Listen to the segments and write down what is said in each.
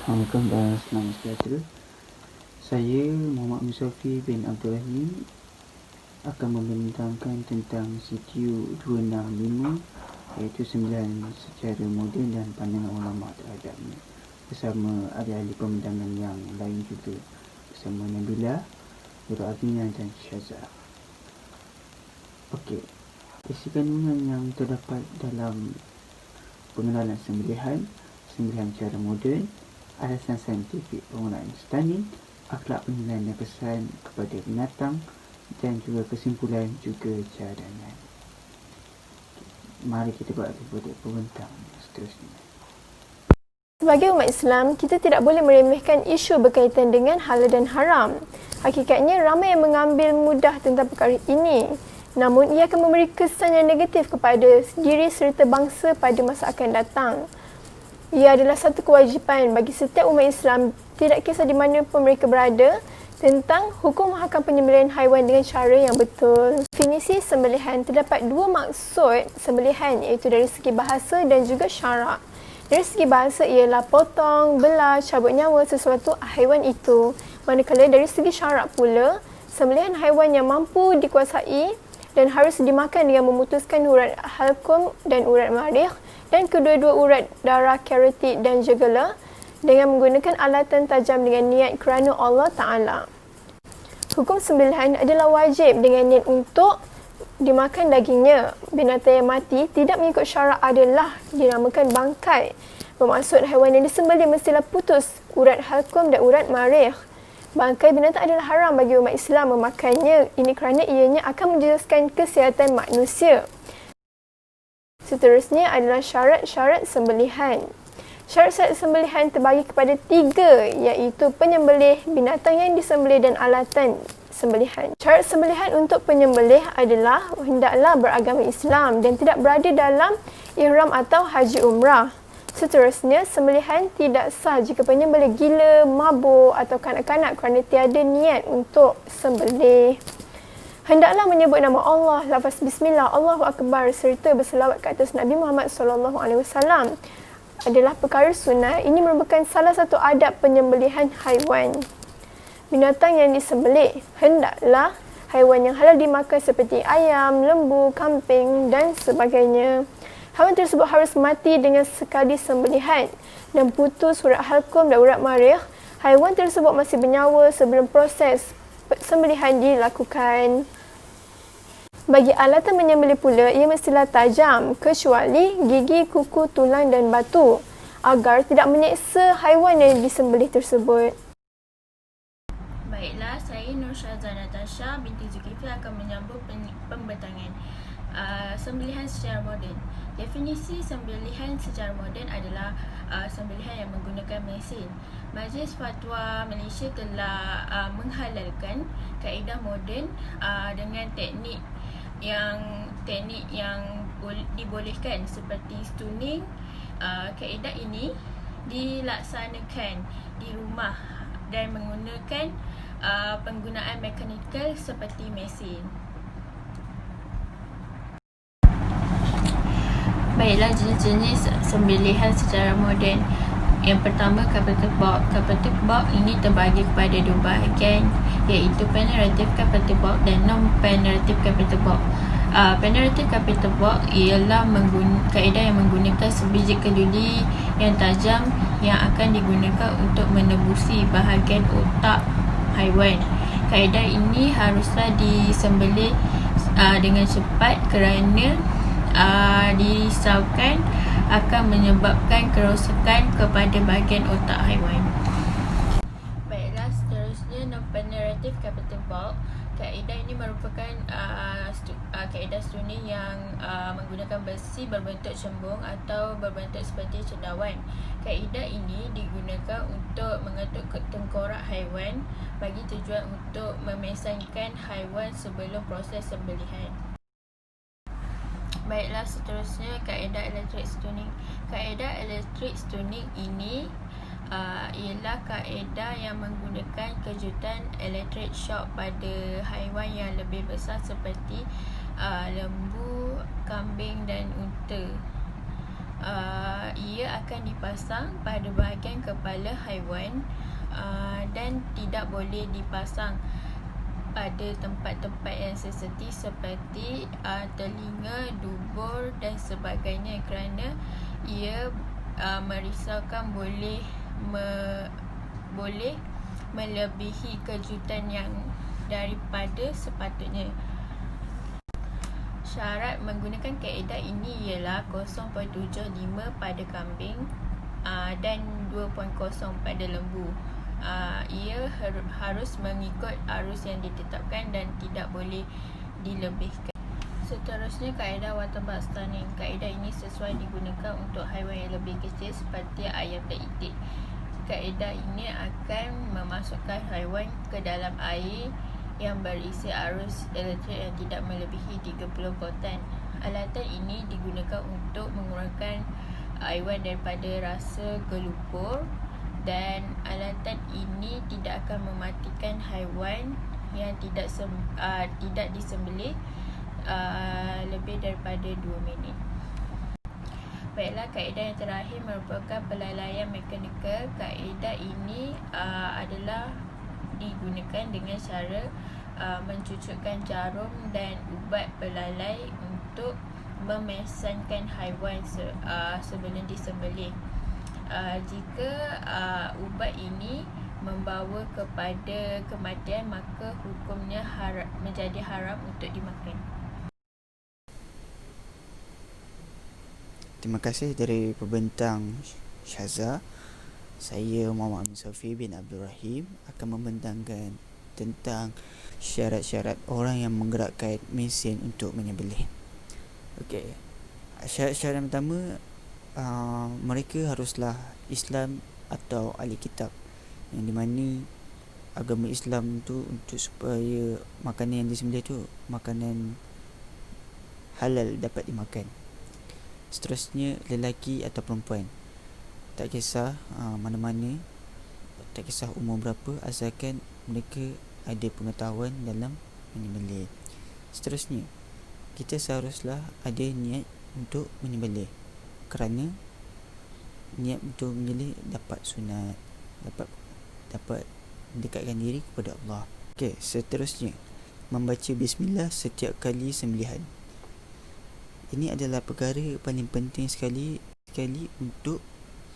Assalamualaikum dan selamat sejahtera. Saya Muhammad Musafi bin Abdul Rahim akan membentangkan tentang CTU 265 iaitu sembilan secara moden dan pandangan ulama terhadapnya bersama ahli-ahli pemandangan yang lain juga bersama Nabila, Nurul Azmina dan Syazah. Okey, isi kandungan yang terdapat dalam pengenalan sembelihan secara moden, alasan saintifik penggunaan stunning, akhlak penilaian dan kesan kepada binatang dan juga kesimpulan juga cadangan. Mari kita buat kepada pembentang seterusnya. Sebagai umat Islam, kita tidak boleh meremehkan isu berkaitan dengan halal dan haram. Hakikatnya, ramai yang mengambil mudah tentang perkara ini. Namun, ia akan memberi kesan yang negatif kepada diri serta bangsa pada masa akan datang. Ia adalah satu kewajipan bagi setiap umat Islam, tidak kisah di mana pun mereka berada, tentang hukum mahakam penyembelihan haiwan dengan cara yang betul. Definisi sembelihan, terdapat dua maksud sembelihan iaitu dari segi bahasa dan juga syarak. Dari segi bahasa ialah potong, belah, cabut nyawa sesuatu haiwan itu. Manakala dari segi syarak pula, sembelihan haiwan yang mampu dikuasai dan harus dimakan dengan memutuskan urat halkum dan urat marikh dan kedua-dua urat darah karotik dan jugula dengan menggunakan alatan tajam dengan niat kerana Allah Ta'ala. Hukum sembelihan adalah wajib dengan niat untuk dimakan dagingnya. Binatang yang mati tidak mengikut syarak adalah dinamakan bangkai. Bermaksud haiwan yang disembelih mestilah putus urat halkum dan urat marikh. Bangkai binatang adalah haram bagi umat Islam memakannya. Ini kerana ianya akan menjejaskan kesihatan manusia. Seterusnya adalah syarat-syarat sembelihan. Syarat-syarat sembelihan terbagi kepada tiga, iaitu penyembelih, binatang yang disembelih dan alatan sembelihan. Syarat sembelihan untuk penyembelih adalah hendaklah beragama Islam dan tidak berada dalam ihram atau haji umrah. Seterusnya, sembelihan tidak sah jika penyembelih gila, mabuk atau kanak-kanak kerana tiada niat untuk sembelih. Hendaklah menyebut nama Allah, lafaz bismillah, Allahu Akbar serta berselawat ke atas Nabi Muhammad SAW adalah perkara sunnah. Ini merupakan salah satu adab penyembelihan haiwan. Binatang yang disembelih hendaklah haiwan yang halal dimakan seperti ayam, lembu, kambing dan sebagainya. Haiwan tersebut harus mati dengan sekali sembelihan dan putus urat halkum dan urat marikh. Haiwan tersebut masih bernyawa sebelum proses sembelihan dilakukan. Bagi alatan menyembelih pula, ia mestilah tajam kecuali gigi, kuku, tulang dan batu agar tidak menyeksa haiwan yang disembelih tersebut. Baiklah, saya Nur Syazah Natasha binti Zulkifli akan menyambung pembentangan sembelihan secara moden. Definisi sembelihan secara moden adalah sembelihan yang menggunakan mesin. Majlis Fatwa Malaysia telah menghalalkan kaedah moden dengan teknik yang dibolehkan seperti stunning. Kaedah ini dilaksanakan di rumah dan menggunakan penggunaan mekanikal seperti mesin. Baiklah, jenis-jenis sembelihan secara moden. Yang pertama, capital box. Capital box ini terbagi kepada dua bahagian, iaitu penetrative capital box dan non-penetrative capital box. Penetrative capital box ialah kaedah yang menggunakan sebiji keduli yang tajam yang akan digunakan untuk menembusi bahagian otak haiwan. Kaedah ini haruslah disembelih dengan cepat kerana dirisaukan akan menyebabkan kerosakan kepada bahagian otak haiwan. Baiklah, seterusnya non-penetrative capital box. Kaedah ini merupakan kaedah stunning yang menggunakan besi berbentuk cembung atau berbentuk seperti cendawan. Kaedah ini digunakan untuk mengetuk tengkorak haiwan bagi tujuan untuk memesankan haiwan sebelum proses sembelihan. Baiklah, seterusnya kaedah electric stunning. Kaedah electric stunning ini ialah kaedah yang menggunakan kejutan electric shock pada haiwan yang lebih besar seperti lembu, kambing dan unta. ia akan dipasang pada bahagian kepala haiwan dan tidak boleh dipasang pada tempat-tempat yang sensitif seperti telinga, dubur dan sebagainya, kerana ia merisaukan boleh melebihi kejutan yang daripada sepatutnya. Syarat menggunakan kaedah ini ialah 0.75 pada kambing dan 2.0 pada lembu. Ia harus mengikut arus yang ditetapkan dan tidak boleh dilebihkan. Seterusnya, kaedah waterbuck stunning. Kaedah ini sesuai digunakan untuk haiwan yang lebih kecil seperti ayam dan itik. Kaedah ini akan memasukkan haiwan ke dalam air yang berisi arus elektrik yang tidak melebihi 30 voltan. Alatan ini digunakan untuk mengurangkan haiwan daripada rasa gelupur, dan alatan ini tidak akan mematikan haiwan yang tidak disembelih lebih daripada 2 minit. Baiklah, kaedah yang terakhir merupakan pelalaian mekanikal. Kaedah ini adalah digunakan dengan cara mencucukkan jarum dan ubat pelalai untuk memesankan haiwan sebelum disembelih. Jika ubat ini membawa kepada kematian, maka hukumnya menjadi haram untuk dimakan. Terima kasih dari pembentang Syaza. Saya Muhammad Sofi bin Abdul Rahim akan membentangkan tentang syarat-syarat orang yang menggerakkan mesin untuk menyembelih. Okey. Syarat-syarat yang pertama, mereka haruslah Islam atau ahli kitab, yang di mana agama Islam tu untuk supaya makanan yang disembelih tu makanan halal dapat dimakan. Seterusnya, lelaki atau perempuan, tak kisah mana-mana, tak kisah umur berapa, asalkan mereka ada pengetahuan dalam menyembelih. Seterusnya, kita seharuslah ada niat untuk menyembelih, kerana niat untuk menyembelih dapat sunat, dapat mendekatkan diri kepada Allah. Okey, seterusnya, membaca bismillah setiap kali sembelihan. Ini adalah perkara paling penting sekali untuk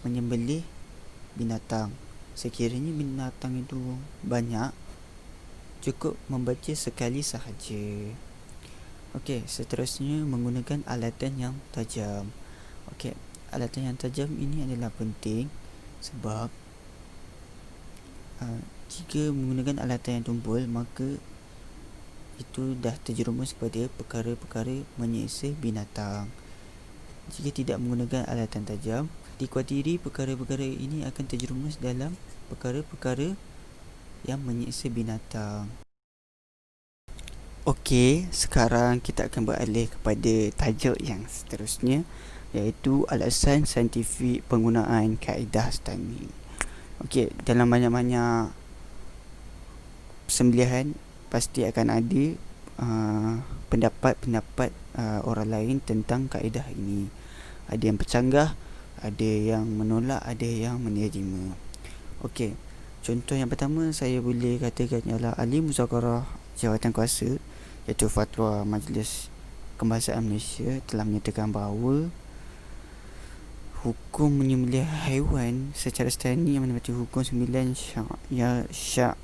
menyembelih binatang. Sekiranya binatang itu banyak, cukup membaca sekali sahaja. Okey, seterusnya menggunakan alatan yang tajam. Okey, alatan yang tajam ini adalah penting sebab jika menggunakan alatan yang tumpul, maka itu dah terjerumus kepada perkara-perkara menyiksa binatang. Jika tidak menggunakan alatan tajam, dikhawatiri perkara-perkara ini akan terjerumus dalam perkara-perkara yang menyiksa binatang. Okey, sekarang kita akan beralih kepada tajuk yang seterusnya, iaitu alasan saintifik penggunaan kaedah stunning. Okey, dalam banyak-banyak sembelihan pasti akan ada pendapat-pendapat orang lain tentang kaedah ini. Ada yang bercanggah, ada yang menolak, ada yang menerima. Okey, contoh yang pertama saya boleh katakan ialah ahli muzakarah jawatan kuasa, iaitu Fatwa Majlis Kebahasaan Malaysia, telah menyatakan bahawa hukum menyembelih haiwan secara stunning yang menepati hukum 9 syak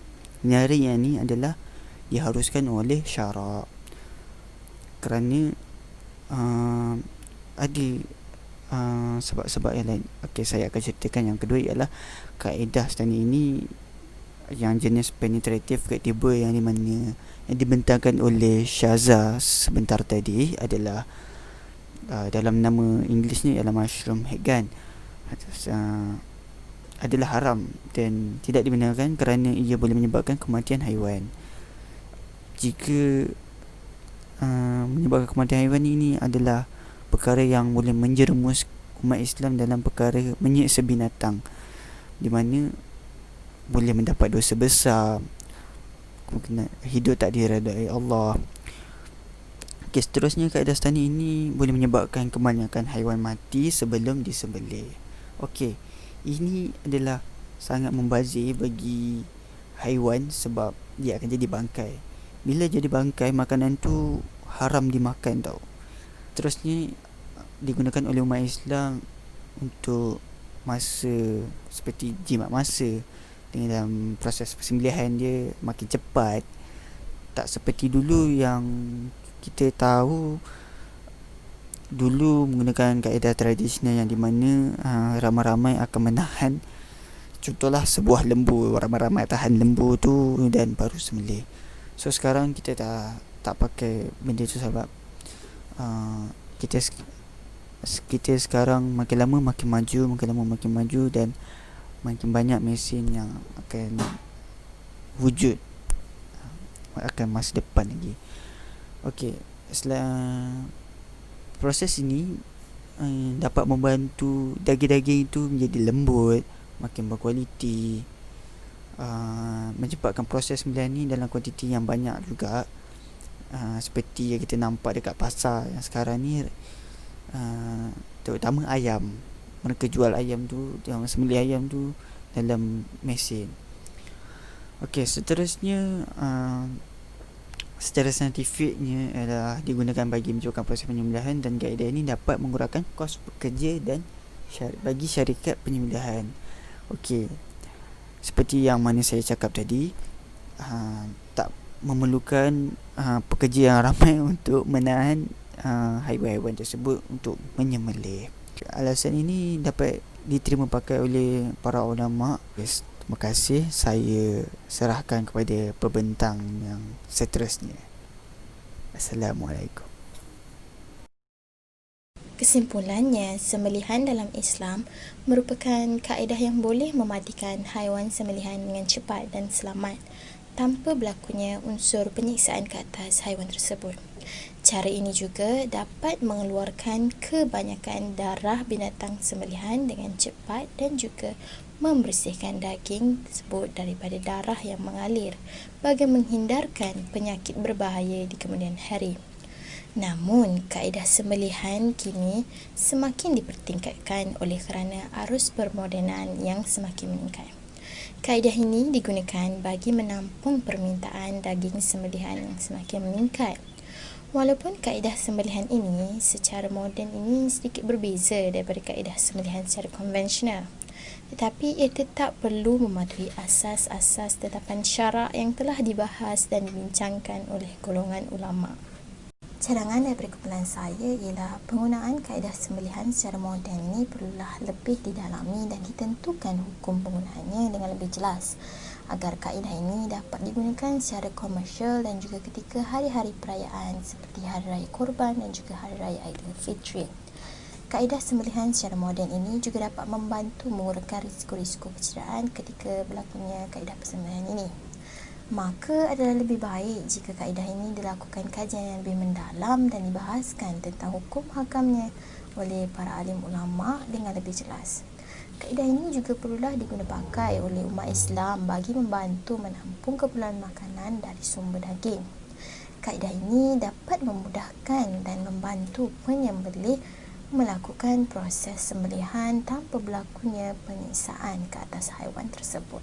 nyari yang ini adalah diharuskan oleh syarak, kerana ada sebab-sebab yang lain. Okey, saya akan ceritakan. Yang kedua ialah kaedah stunning ini yang jenis penetratif tiba yang di mana yang dibentangkan oleh Syaza sebentar tadi adalah dalam nama Inggerisnya ialah mushroom head gun, adalah haram dan tidak dibenarkan kerana ia boleh menyebabkan kematian haiwan. Jika menyebabkan kematian haiwan ini adalah perkara yang boleh menjerumus umat Islam dalam perkara menyiksa binatang, di mana boleh mendapat dosa besar, hidup tak diredai Allah. Okey, seterusnya kaedah stani ini boleh menyebabkan kebanyakan haiwan mati sebelum disembelih. Okey, ini adalah sangat membazir bagi haiwan sebab dia akan jadi bangkai. Bila jadi bangkai, makanan tu haram dimakan tau. Terusnya digunakan oleh umat Islam untuk masa seperti jimat masa. Dalam proses persembelihan dia makin cepat. Tak seperti dulu yang kita tahu dulu menggunakan kaedah tradisional yang di mana ramai-ramai akan menahan, contohlah sebuah lembu, ramai-ramai tahan lembu tu dan baru sembelih. So sekarang kita tak pakai benda tu sebab kita sekarang makin lama makin maju dan makin banyak mesin yang akan wujud akan masa depan lagi. Okey, setelah proses ini dapat membantu daging-daging itu menjadi lembut, makin berkualiti, mencepatkan proses sembelihan ni dalam kuantiti yang banyak juga. Seperti yang kita nampak dekat pasar yang sekarang ni, terutama ayam, mereka jual ayam tu, sembelih ayam tu dalam mesin. Okey, seterusnya secara saintifiknya adalah digunakan bagi menyebabkan proses penyembelihan, dan kaedah ini dapat mengurangkan kos pekerja dan bagi syarikat penyembelihan. Okey, seperti yang mana saya cakap tadi, tak memerlukan pekerja yang ramai untuk menahan haiwan-haiwan tersebut untuk menyembelih. Alasan ini dapat diterima pakai oleh para ulama. Terima kasih. Saya serahkan kepada pembentang yang seterusnya. Assalamualaikum. Kesimpulannya, sembelihan dalam Islam merupakan kaedah yang boleh mematikan haiwan sembelihan dengan cepat dan selamat tanpa berlakunya unsur penyiksaan ke atas haiwan tersebut. Cara ini juga dapat mengeluarkan kebanyakan darah binatang sembelihan dengan cepat dan juga membersihkan daging tersebut daripada darah yang mengalir bagi menghindarkan penyakit berbahaya di kemudian hari. Namun, kaedah sembelihan kini semakin dipertingkatkan oleh kerana arus permodenan yang semakin meningkat. Kaedah ini digunakan bagi menampung permintaan daging sembelihan yang semakin meningkat. Walaupun kaedah sembelihan ini secara moden ini sedikit berbeza daripada kaedah sembelihan secara konvensional, tetapi ia tetap perlu mematuhi asas-asas tetapan syarak yang telah dibahas dan dibincangkan oleh golongan ulama. Cadangan daripada kumpulan saya ialah penggunaan kaedah sembelihan secara moden ini perlulah lebih didalami dan ditentukan hukum penggunaannya dengan lebih jelas agar kaedah ini dapat digunakan secara komersial dan juga ketika hari-hari perayaan seperti Hari Raya Korban dan juga Hari Raya Aidilfitri. Kaedah sembelihan secara moden ini juga dapat membantu mengurangkan risiko-risiko kecederaan ketika berlakunya kaedah persembelihan ini. Maka adalah lebih baik jika kaedah ini dilakukan kajian yang lebih mendalam dan dibahaskan tentang hukum hakamnya oleh para alim ulama dengan lebih jelas. Kaedah ini juga perlulah digunakan pakai oleh umat Islam bagi membantu menampung keperluan makanan dari sumber daging. Kaedah ini dapat memudahkan dan membantu penyembelih melakukan proses sembelihan tanpa berlakunya penyiksaan ke atas haiwan tersebut.